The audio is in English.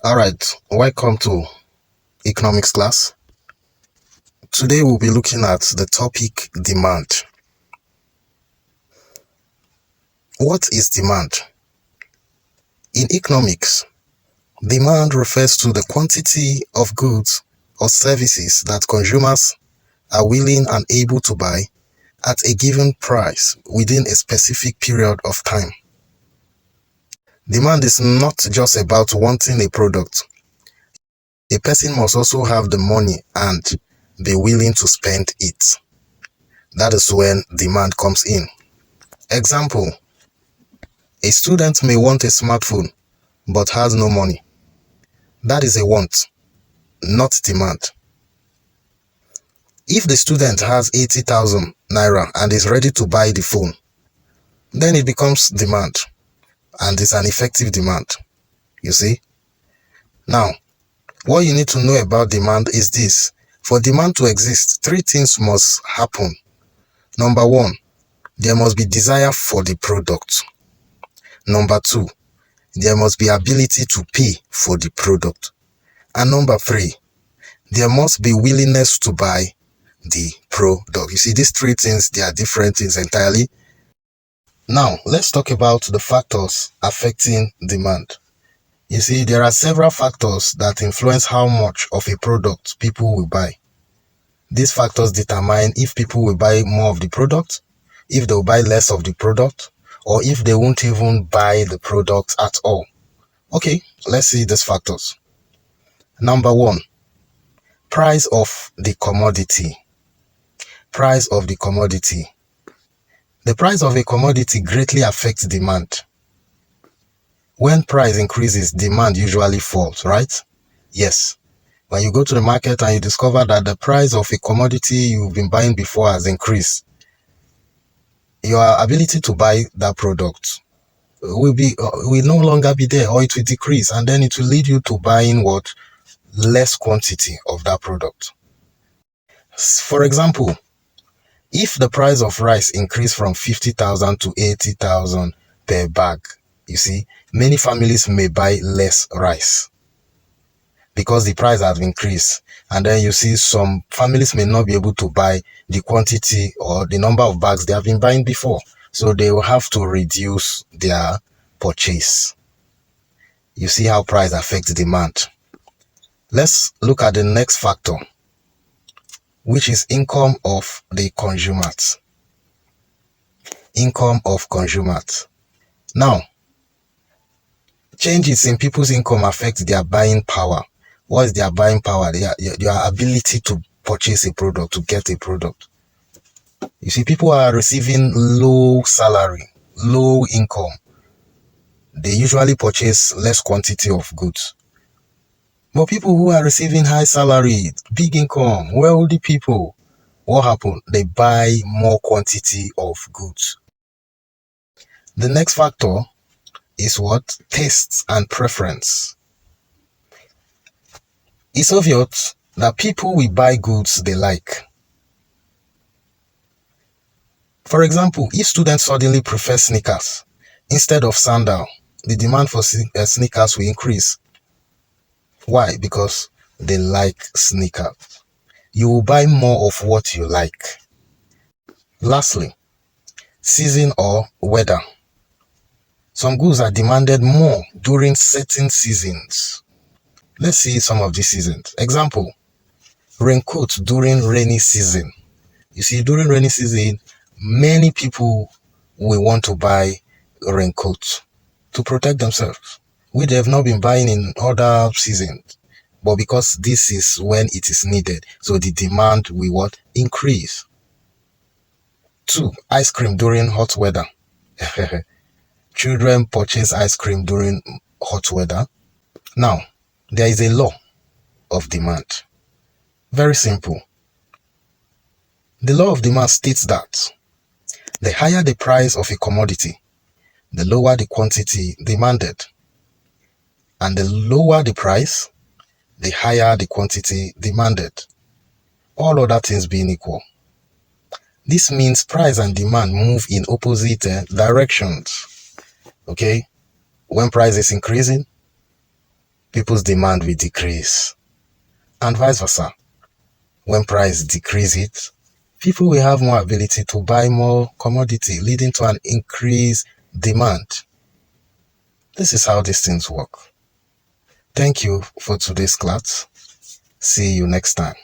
All right, welcome to economics class. Today we'll be looking at the topic demand. What is demand? In economics, demand refers to the quantity of goods or services that consumers are willing and able to buy at a given price within a specific period of time. Demand is not just about wanting a product. A person must also have the money and be willing to spend it. That is when demand comes in. Example, a student may want a smartphone but has no money. That is a want, not demand. If the student has 80,000 naira and is ready to buy the phone, then it becomes demand and is an effective demand. You see? Now, what you need to know about demand is this. For demand to exist, three things must happen. Number one, there must be desire for the product. Number two, there must be ability to pay for the product. And number three, there must be willingness to buy the product. You see, these three things, they are different things entirely. Now, let's talk about the factors affecting demand. You see, there are several factors that influence how much of a product people will buy. These factors determine if people will buy more of the product, if they will buy less of the product, or if they won't even buy the product at all. Okay, let's see these factors. Number one, price of the commodity. Price of the commodity. The price of a commodity greatly affects demand. When price increases, demand usually falls, right? Yes. When you go to the market and you discover that the price of a commodity you've been buying before has increased, your ability to buy that product will no longer be there, or it will decrease, and then it will lead you to buying less quantity of that product. For example, if the price of rice increased from 50,000 to 80,000 per bag, you see, many families may buy less rice because the price has increased. And then you see some families may not be able to buy the quantity or the number of bags they have been buying before. So they will have to reduce their purchase. You see how price affects demand. Let's look at the next factor, which is income of the consumers. Income of consumers. Now, changes in people's income affect their buying power. What is their buying power? Their ability to purchase a product, to get a product. You see, people are receiving low salary, low income. They usually purchase less quantity of goods. But people who are receiving high salary, big income, wealthy people, what happens? They buy more quantity of goods. The next factor is what? Tastes and preference. It's obvious that people will buy goods they like. For example, if students suddenly prefer sneakers instead of sandal, the demand for sneakers will increase. Why? Because they like sneakers. You will buy more of what you like. Lastly, season or weather. Some goods are demanded more during certain seasons. Let's see some of these seasons. Example, raincoat during rainy season. You see, during rainy season, many people will want to buy raincoats to protect themselves, which they have not been buying in other seasons. But because this is when it is needed, so the demand will increase. 2, ice cream during hot weather. Children purchase ice cream during hot weather. Now, there is a law of demand. Very simple. The law of demand states that the higher the price of a commodity, the lower the quantity demanded. And the lower the price, the higher the quantity demanded. All other things being equal. This means price and demand move in opposite directions. Okay? When price is increasing, people's demand will decrease. And vice versa. When price decreases, people will have more ability to buy more commodity, leading to an increased demand. This is how these things work. Thank you for today's class. See you next time.